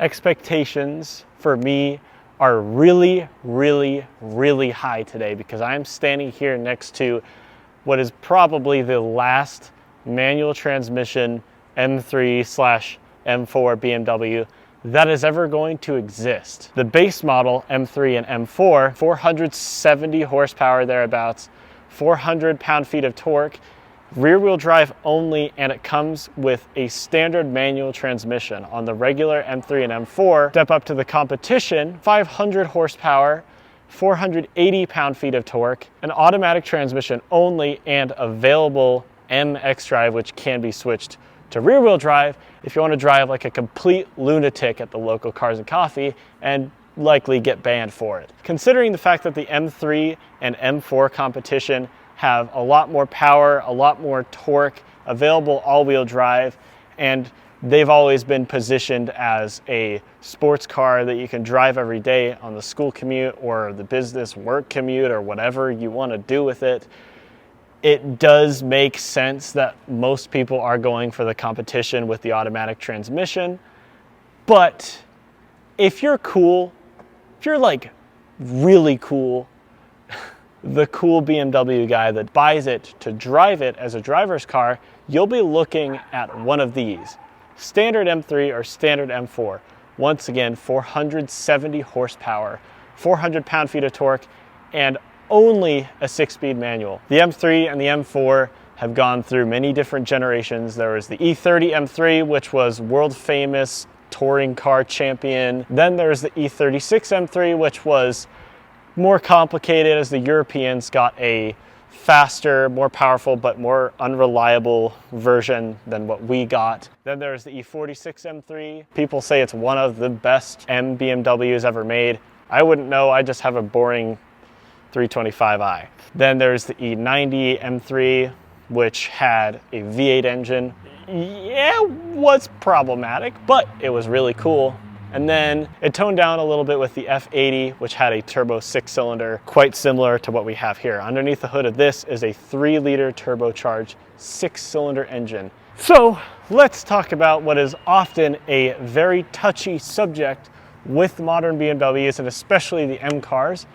Expectations for me are really, really, really high today because I'm standing here next to what is probably the last manual transmission M3/M4 BMW that is ever going to exist. The base model M3 and M4, 470 horsepower thereabouts, 400 pound-feet of torque, rear-wheel drive only, and it comes with a standard manual transmission. On the regular M3 and M4, step up to the competition, 500 horsepower, 480 pound-feet of torque, an automatic transmission only, and available MX drive, which can be switched to rear-wheel drive if you want to drive like a complete lunatic at the local Cars and Coffee and likely get banned for it. Considering the fact that the M3 and M4 competition have a lot more power, a lot more torque, available all-wheel drive, and they've always been positioned as a sports car that you can drive every day on the school commute or the business work commute or whatever you want to do with it. It does make sense that most people are going for the competition with the automatic transmission, but if you're cool, if you're like really cool, the cool BMW guy that buys it to drive it as a driver's car, you'll be looking at one of these. Standard M3 or standard M4. Once again, 470 horsepower, 400 pound-feet of torque, and only a 6-speed manual. The M3 and the M4 have gone through many different generations. There was the E30 M3, which was world famous touring car champion. Then there's the E36 M3, which was more complicated as the Europeans got a faster, more powerful, but more unreliable version than what we got. Then there's the E46 M3. People say it's one of the best BMWs ever made. I wouldn't know, I just have a boring 325i. Then there's the E90 M3, which had a V8 engine. Yeah, was problematic, but it was really cool. And then it toned down a little bit with the F80, which had a turbo 6-cylinder, quite similar to what we have here. Underneath the hood of this is a 3-liter turbocharged 6-cylinder engine. So let's talk about what is often a very touchy subject with modern BMWs and especially the M cars,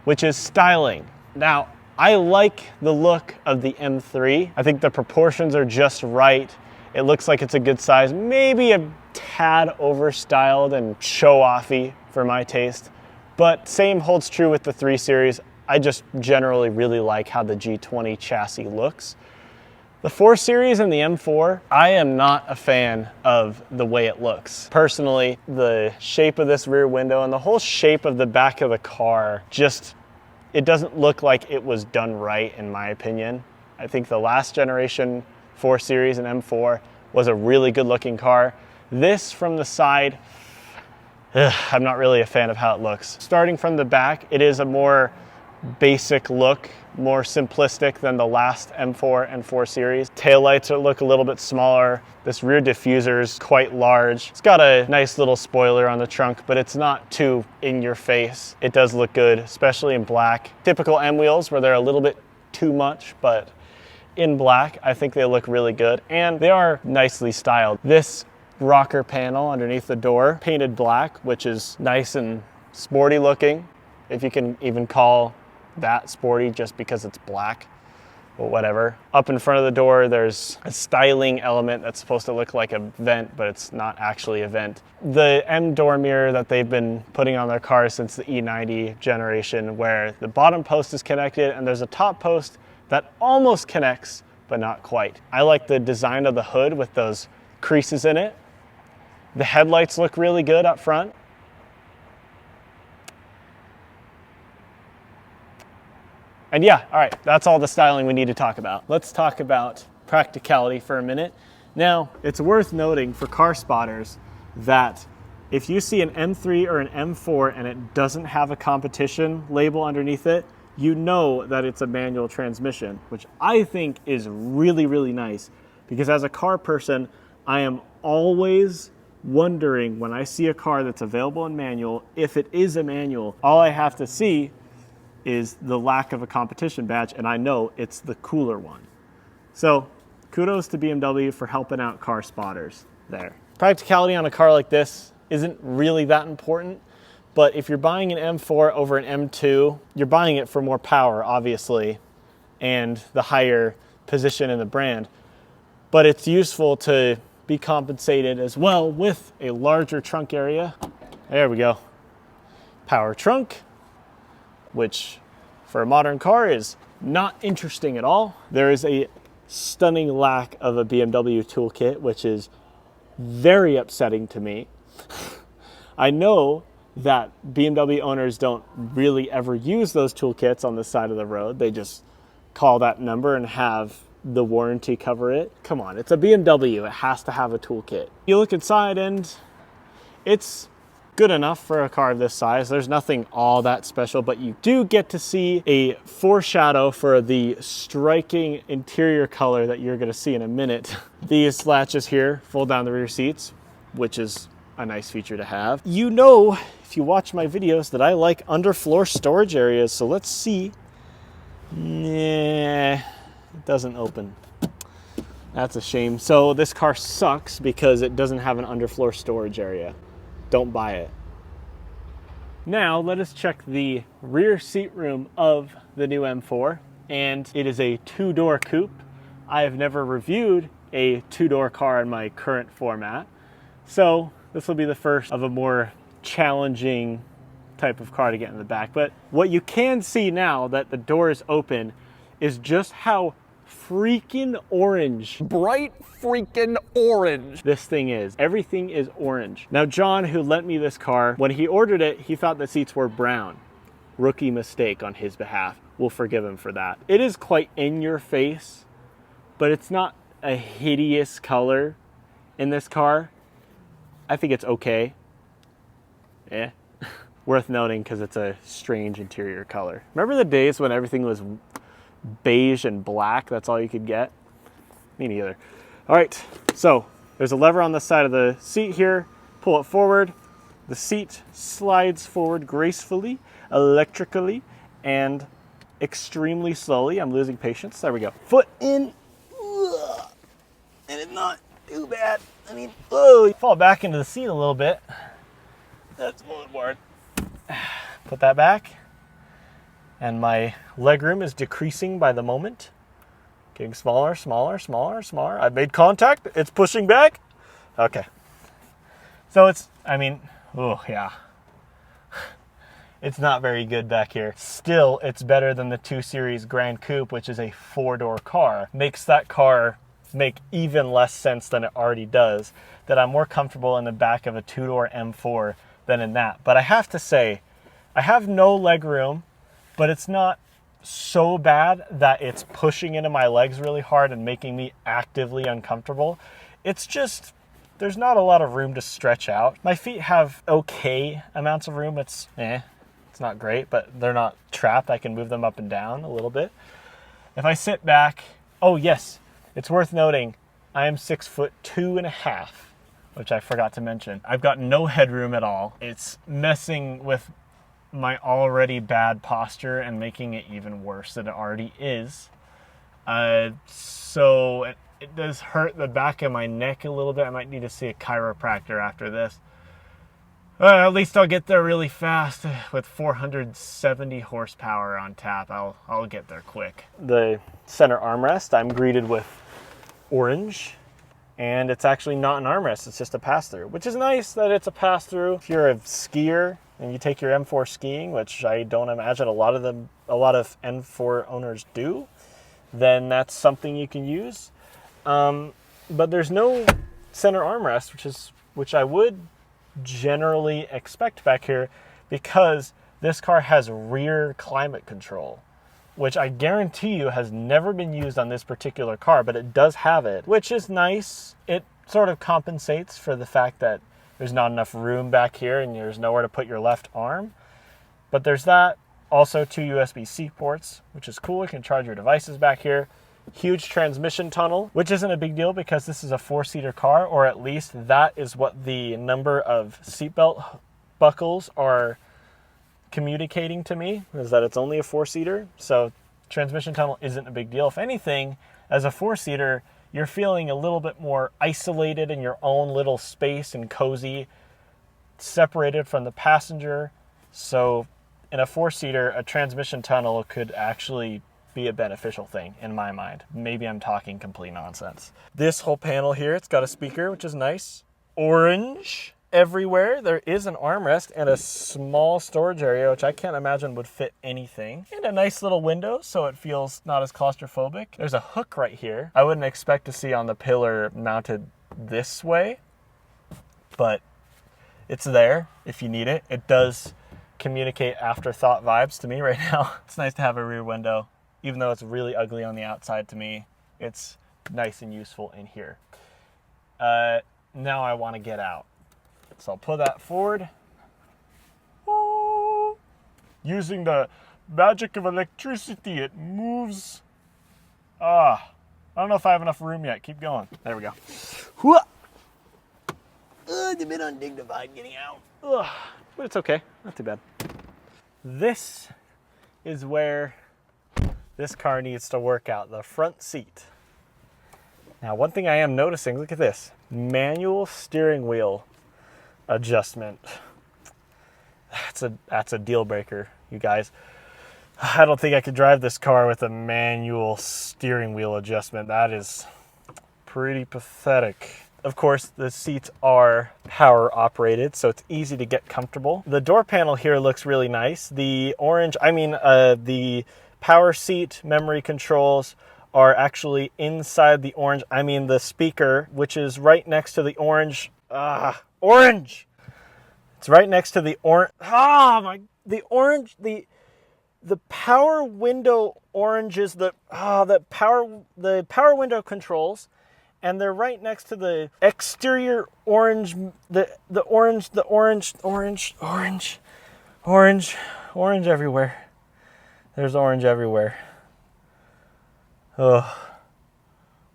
which is styling. Now, I like the look of the M3. I think the proportions are just right. It looks like it's a good size, maybe a tad overstyled and show-offy for my taste, but same holds true with the 3 Series. I just generally really like how the G20 chassis looks. The 4 Series and the M4, I am not a fan of the way it looks. Personally, the shape of this rear window and the whole shape of the back of the car, it doesn't look like it was done right in my opinion. I think the last generation 4 Series and M4 was a really good looking car. This from the side, I'm not really a fan of how it looks. Starting from the back, it is a more basic look, more simplistic than the last M4 and 4 Series. Taillights look a little bit smaller. This rear diffuser is quite large. It's got a nice little spoiler on the trunk, but it's not too in your face. It does look good, especially in black. Typical M wheels where they're a little bit too much, but in black, I think they look really good and they are nicely styled. This rocker panel underneath the door, painted black, which is nice and sporty looking, if you can even call that sporty just because it's black, but whatever. Up in front of the door, there's a styling element that's supposed to look like a vent, but it's not actually a vent. The M door mirror that they've been putting on their cars since the E90 generation, where the bottom post is connected and there's a top post that almost connects, but not quite. I like the design of the hood with those creases in it. The headlights look really good up front. And yeah, all right, that's all the styling we need to talk about. Let's talk about practicality for a minute. Now, it's worth noting for car spotters that if you see an M3 or an M4 and it doesn't have a competition label underneath it, you know that it's a manual transmission, which I think is really, really nice because as a car person, I am always wondering when I see a car that's available in manual, if it is a manual, all I have to see is the lack of a competition badge, and I know it's the cooler one. So kudos to BMW for helping out car spotters there. Practicality on a car like this, isn't really that important. But if you're buying an M4 over an M2, you're buying it for more power, obviously, and the higher position in the brand. But it's useful to be compensated as well with a larger trunk area. There we go. Power trunk, which for a modern car is not interesting at all. There is a stunning lack of a BMW toolkit, which is very upsetting to me. I know that BMW owners don't really ever use those toolkits on the side of the road. They just call that number and have the warranty cover it. Come on, it's a BMW. It has to have a toolkit. You look inside and it's good enough for a car of this size. There's nothing all that special, but you do get to see a foreshadow for the striking interior color that you're gonna see in a minute. These latches here fold down the rear seats, which is a nice feature to have. You know, if you watch my videos, that I like underfloor storage areas, so let's see. Yeah, it doesn't open. That's a shame. So this car sucks because it doesn't have an underfloor storage area. Don't buy it. Now let us check the rear seat room of the new M4, and it is a two-door coupe. I have never reviewed a two-door car in my current format, so this will be the first of a more challenging type of car to get in the back. But what you can see now that the door is open is just how freaking orange, bright freaking orange this thing is. Everything is orange. Now John, who lent me this car, when he ordered it, he thought the seats were brown. Rookie mistake on his behalf. We'll forgive him for that. It is quite in your face, but it's not a hideous color in this car. I think it's okay. Yeah. Worth noting because it's a strange interior color. Remember the days when everything was beige and black? That's all you could get? Me neither. All right, so there's a lever on the side of the seat here. Pull it forward. The seat slides forward gracefully, electrically, and extremely slowly. I'm losing patience. There we go. Foot in. Ugh. And it's not too bad. I mean, oh, you fall back into the seat a little bit. That's a little hard. Put that back. And my legroom is decreasing by the moment. Getting smaller, smaller, smaller, smaller. I've made contact. It's pushing back. Okay. So it's, I mean, oh yeah. It's not very good back here. Still, it's better than the 2 Series Grand Coupe, which is a 4-door car. Makes that car make even less sense than it already does, that I'm more comfortable in the back of a 2-door M4 than in that. But I have to say, I have no leg room, but it's not so bad that it's pushing into my legs really hard and making me actively uncomfortable. It's just, there's not a lot of room to stretch out. My feet have okay amounts of room. It's not great, but they're not trapped. I can move them up and down a little bit. If I sit back, oh yes, it's worth noting, I am 6'2.5", which I forgot to mention. I've got no headroom at all. It's messing with my already bad posture and making it even worse than it already is. So it does hurt the back of my neck a little bit. I might need to see a chiropractor after this. At least I'll get there really fast with 470 horsepower on tap. I'll get there quick. The center armrest, I'm greeted with orange, and it's actually not an armrest, it's just a pass-through, which is nice that it's a pass-through. If you're a skier and you take your M4 skiing, which I don't imagine a lot of M4 owners do, then that's something you can use. But there's no center armrest, which I would generally expect back here, because this car has rear climate control, which I guarantee you has never been used on this particular car, but it does have it, which is nice. It sort of compensates for the fact that there's not enough room back here and there's nowhere to put your left arm. But there's that. Also 2 USB-C ports, which is cool. You can charge your devices back here. Huge transmission tunnel, which isn't a big deal because this is a 4-seater car, or at least that is what the number of seatbelt buckles are communicating to me, is that it's only a 4-seater. So transmission tunnel isn't a big deal. If anything, as a 4-seater, you're feeling a little bit more isolated in your own little space and cozy separated from the passenger. So in a 4-seater, a transmission tunnel could actually be a beneficial thing in my mind. Maybe I'm talking complete nonsense. This whole panel here, it's got a speaker, which is nice. Orange everywhere. There is an armrest and a small storage area, which I can't imagine would fit anything. And a nice little window, so it feels not as claustrophobic. There's a hook right here. I wouldn't expect to see on the pillar mounted this way, but it's there if you need it. It does communicate afterthought vibes to me right now. It's nice to have a rear window. Even though it's really ugly on the outside to me, it's nice and useful in here. Now I want to get out. So I'll pull that forward. Ooh. Using the magic of electricity, it moves. I don't know if I have enough room yet. Keep going. There we go. It's a bit undignified getting out. But it's okay. Not too bad. This is where this car needs to work out, the front seat. Now, one thing I am noticing, look at this. Manual steering wheel adjustment. That's a deal breaker, you guys. I don't think I could drive this car with a manual steering wheel adjustment. That is pretty pathetic. Of course, the seats are power operated, so it's easy to get comfortable. The door panel here looks really nice. The power seat memory controls are actually inside the orange. The speaker, which is right next to the orange. Orange! It's right next to the orange. The power window orange is the power window controls, and they're right next to the exterior orange, the orange everywhere. There's orange everywhere. Oh,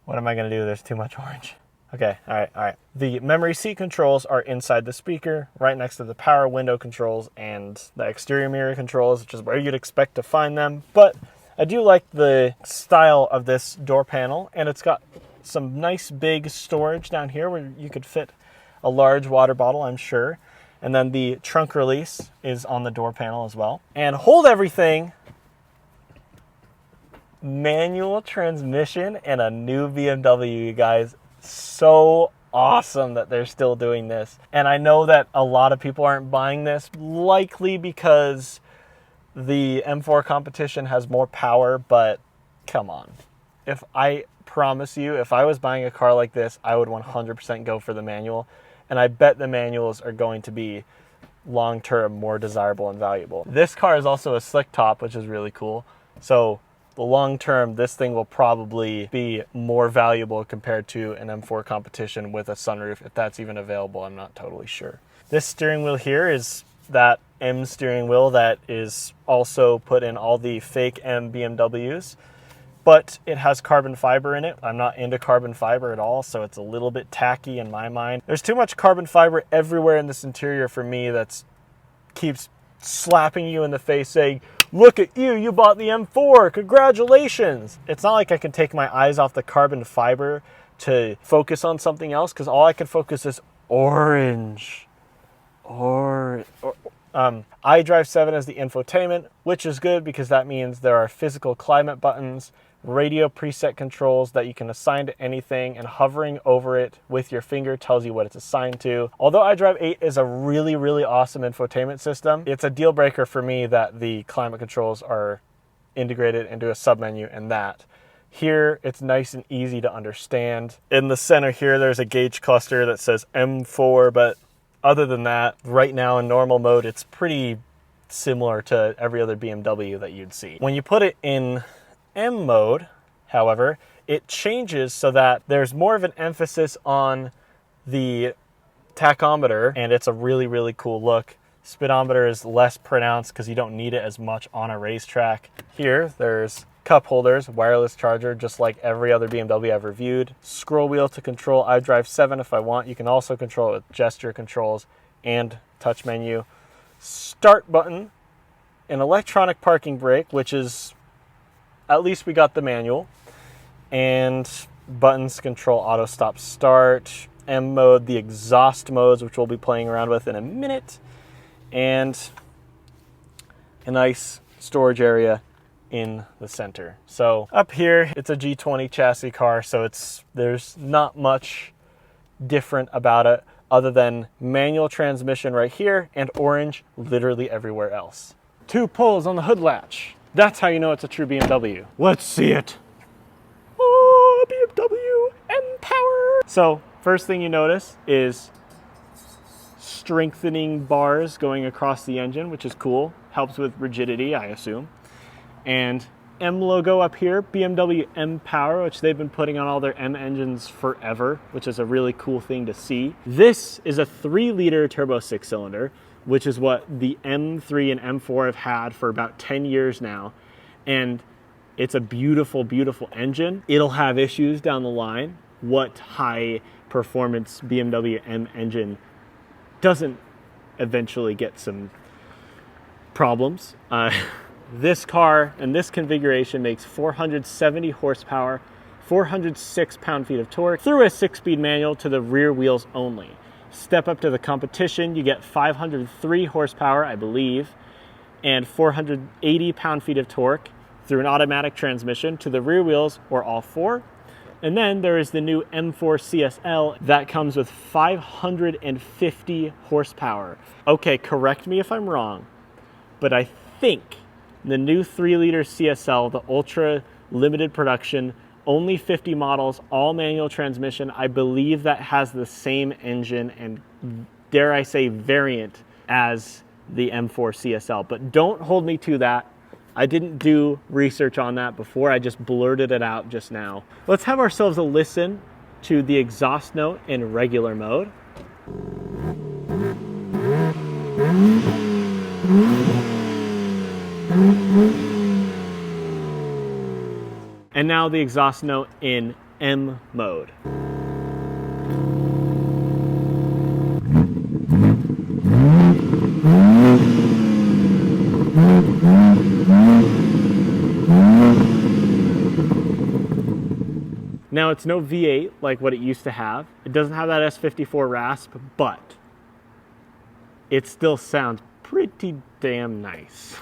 what am I going to do? There's too much orange. Okay, all right. The memory seat controls are inside the speaker, right next to the power window controls and the exterior mirror controls, which is where you'd expect to find them. But I do like the style of this door panel, and it's got some nice big storage down here where you could fit a large water bottle, I'm sure. And then the trunk release is on the door panel as well. And hold everything. Manual transmission and a new BMW, you guys. So awesome that they're still doing this. And I know that a lot of people aren't buying this, likely because the M4 competition has more power, but come on. I promise you, if I was buying a car like this, I would 100% go for the manual. And I bet the manuals are going to be long-term more desirable and valuable. This car is also a slick top, which is really cool. So the long term, this thing will probably be more valuable compared to an M4 competition with a sunroof. If that's even available, I'm not totally sure. This steering wheel here is that M steering wheel that is also put in all the fake M BMWs, but it has carbon fiber in it. I'm not into carbon fiber at all, so it's a little bit tacky in my mind. There's too much carbon fiber everywhere in this interior for me that keeps slapping you in the face saying, look at you, you bought the M4, congratulations. It's not like I can take my eyes off the carbon fiber to focus on something else, because all I can focus is orange. iDrive 7 as the infotainment, which is good because that means there are physical climate buttons, radio preset controls that you can assign to anything, and hovering over it with your finger tells you what it's assigned to. Although iDrive 8 is a really, really awesome infotainment system, it's a deal breaker for me that the climate controls are integrated into a submenu, and that here it's nice and easy to understand. In the center here, there's a gauge cluster that says M4, but other than that, right now in normal mode, it's pretty similar to every other BMW that you'd see. When you put it in M mode, however, it changes so that there's more of an emphasis on the tachometer, and it's a really, really cool look. Speedometer is less pronounced because you don't need it as much on a racetrack. Here, there's cup holders, wireless charger, just like every other BMW I've reviewed. Scroll wheel to control iDrive 7 if I want. You can also control it with gesture controls and touch menu. Start button, an electronic parking brake, which is, at least we got the manual, and buttons to control auto stop start, M mode, the exhaust modes, which we'll be playing around with in a minute, and a nice storage area in the center. So up here, it's a G20 chassis car, so there's not much different about it other than manual transmission right here and orange literally everywhere else. 2 pulls on the hood latch. That's how you know it's a true BMW. Let's see it. Oh, BMW M4. So first thing you notice is strengthening bars going across the engine, which is cool. Helps with rigidity, I assume. And M logo up here, BMW M4, which they've been putting on all their M engines forever, which is a really cool thing to see. This is a 3-liter turbo 6-cylinder, which is what the M3 and M4 have had for about 10 years now. And it's a beautiful, beautiful engine. It'll have issues down the line. What high performance BMW M engine doesn't eventually get some problems? This car and this configuration makes 470 horsepower, 406 pound-feet of torque through a 6-speed manual to the rear wheels only. Step up to the competition, you get 503 horsepower, I believe, and 480 pound-feet of torque through an automatic transmission to the rear wheels or all 4. And then there is the new M4 CSL that comes with 550 horsepower. Okay, correct me if I'm wrong, but I think the new 3-liter CSL, the ultra limited production, only 50 models, all manual transmission, I believe that has the same engine and, dare I say, variant as the M4 CSL. But don't hold me to that. I didn't do research on that before. I just blurted it out just now. Let's have ourselves a listen to the exhaust note in regular mode. And now the exhaust note in M mode. Now it's no V8 like what it used to have. It doesn't have that S54 rasp, but it still sounds pretty damn nice.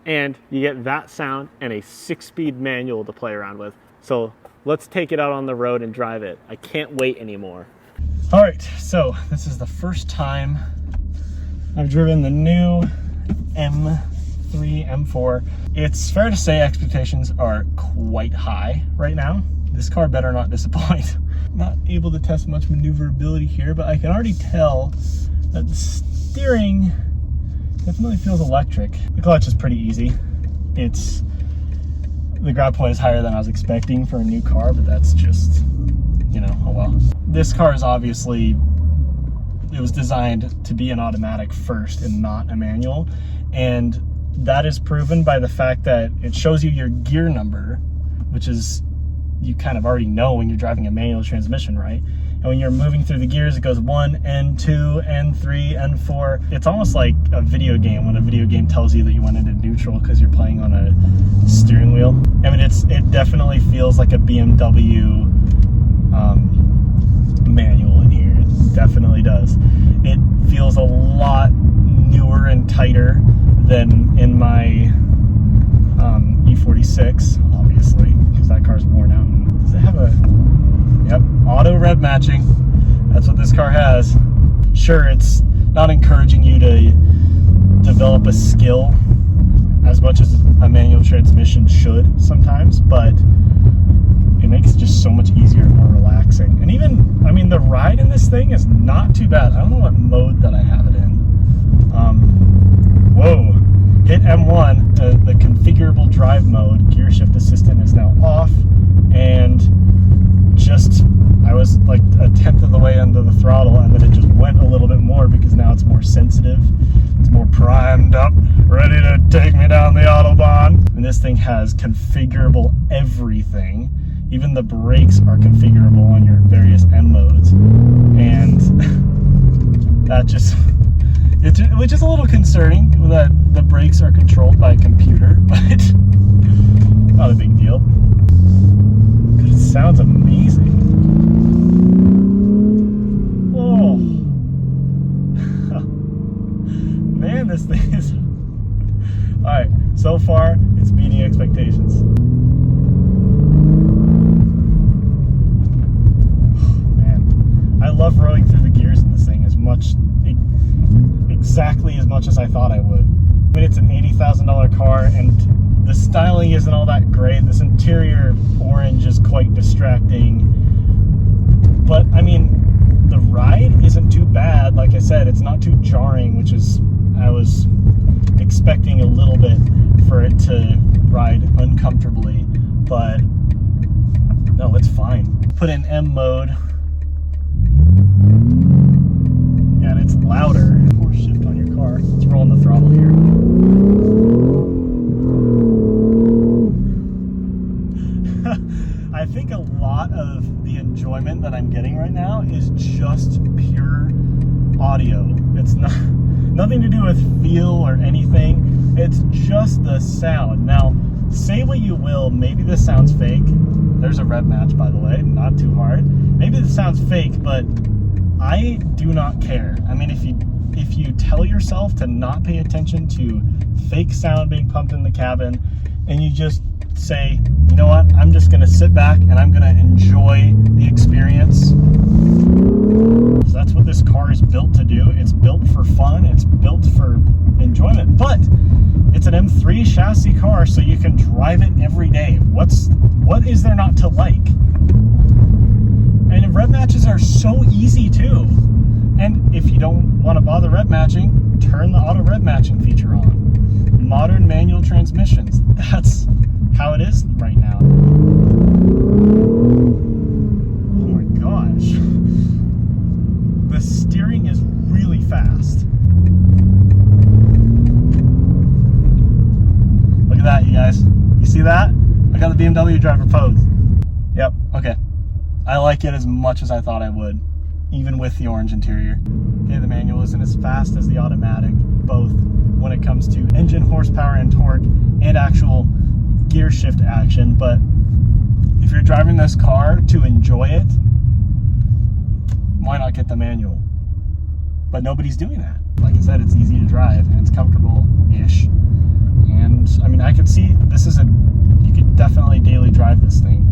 And you get that sound and a 6-speed manual to play around with. So let's take it out on the road and drive it. I can't wait anymore. All right, so this is the first time I've driven the new M3, M4. It's fair to say expectations are quite high right now. This car better not disappoint. Not able to test much maneuverability here, but I can already tell that the steering definitely feels electric. The clutch is pretty easy. The grab point is higher than I was expecting for a new car, but that's just, you know, oh well. This car is obviously, it was designed to be an automatic first and not a manual. And that is proven by the fact that it shows you your gear number, which is, you kind of already know when you're driving a manual transmission, right? And when you're moving through the gears, it goes 1, N2, N3, N4. It's almost like a video game when a video game tells you that you went into neutral because you're playing on a steering wheel. I mean, it definitely feels like a BMW manual in here. It definitely does. It feels a lot newer and tighter than in my E46, obviously, because that car's worn out. Does it have a... Yep, auto rev matching. That's what this car has. Sure, it's not encouraging you to develop a skill as much as a manual transmission should sometimes, but it makes it just so much easier and more relaxing. And even, I mean, the ride in this thing is not too bad. I don't know what mode that I have it in. Whoa, hit M1, the configurable drive mode. Gear shift assistant is now off, and I was like a tenth of the way under the throttle, and then it just went a little bit more because now it's more sensitive. It's more primed up, ready to take me down the Autobahn. And this thing has configurable everything. Even the brakes are configurable on your various M modes. And that just, which is a little concerning that the brakes are controlled by a computer, but not a big deal. It sounds amazing. man, this thing is... All right, so far, it's meeting expectations. Man, I love rowing through the gears in this thing exactly as much as I thought I would. I mean, it's an $80,000 car, and the styling isn't all that great. This interior orange is quite distracting. But, I mean, the ride isn't too bad. Like I said, it's not too jarring, which is, I was expecting a little bit for it to ride uncomfortably, but no, it's fine. Put in M mode. Yeah, and it's louder. Force shift on your car. Let's roll on the throttle here. I think a lot of the enjoyment that I'm getting right now is just pure audio. It's nothing to do with feel or anything. It's just the sound. Now, say what you will, maybe this sounds fake. There's a rev match, by the way, not too hard. Maybe this sounds fake, but I do not care. I mean, if you tell yourself to not pay attention to fake sound being pumped in the cabin, and you just say, you know what, I'm just gonna sit back and I'm gonna enjoy the experience. So that's what this car is built to do. It's built for fun, it's built for enjoyment, but it's an M3 chassis car, so you can drive it every day. What is there not to like? And rev matches are so easy too. And if you don't want to bother rev matching, turn the auto rev matching feature on. Modern manual transmissions, that's how it is right now. Oh my gosh. The steering is really fast. Look at that, you guys. You see that? I got the BMW driver pose. Yep, okay. I like it as much as I thought I would, even with the orange interior. Okay, the manual isn't as fast as the automatic, both when it comes to engine horsepower and torque and actual gear shift action, but if you're driving this car to enjoy it, why not get the manual? But nobody's doing that. Like I said, it's easy to drive and it's comfortable-ish. And I mean, I could see this is you could definitely daily drive this thing.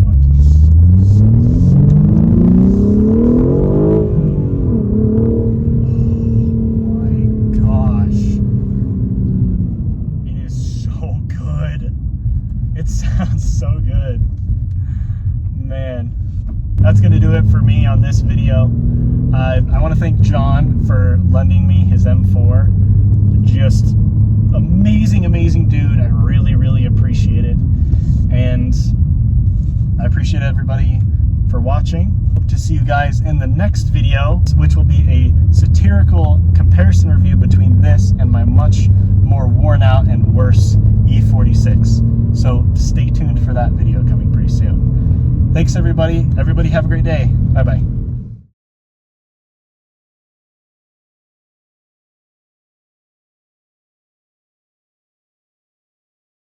Oh my gosh. It is so good. It sounds so good. Man, that's going to do it for me on this video. I want to thank John for lending me his M4. Just amazing, amazing dude. I really, really appreciate it. And I appreciate everybody for watching. Hope to see you guys in the next video, which will be a satirical comparison review between this and my much more worn out and worse E46. So stay tuned for that video coming pretty soon. Thanks everybody. Everybody have a great day. Bye-bye.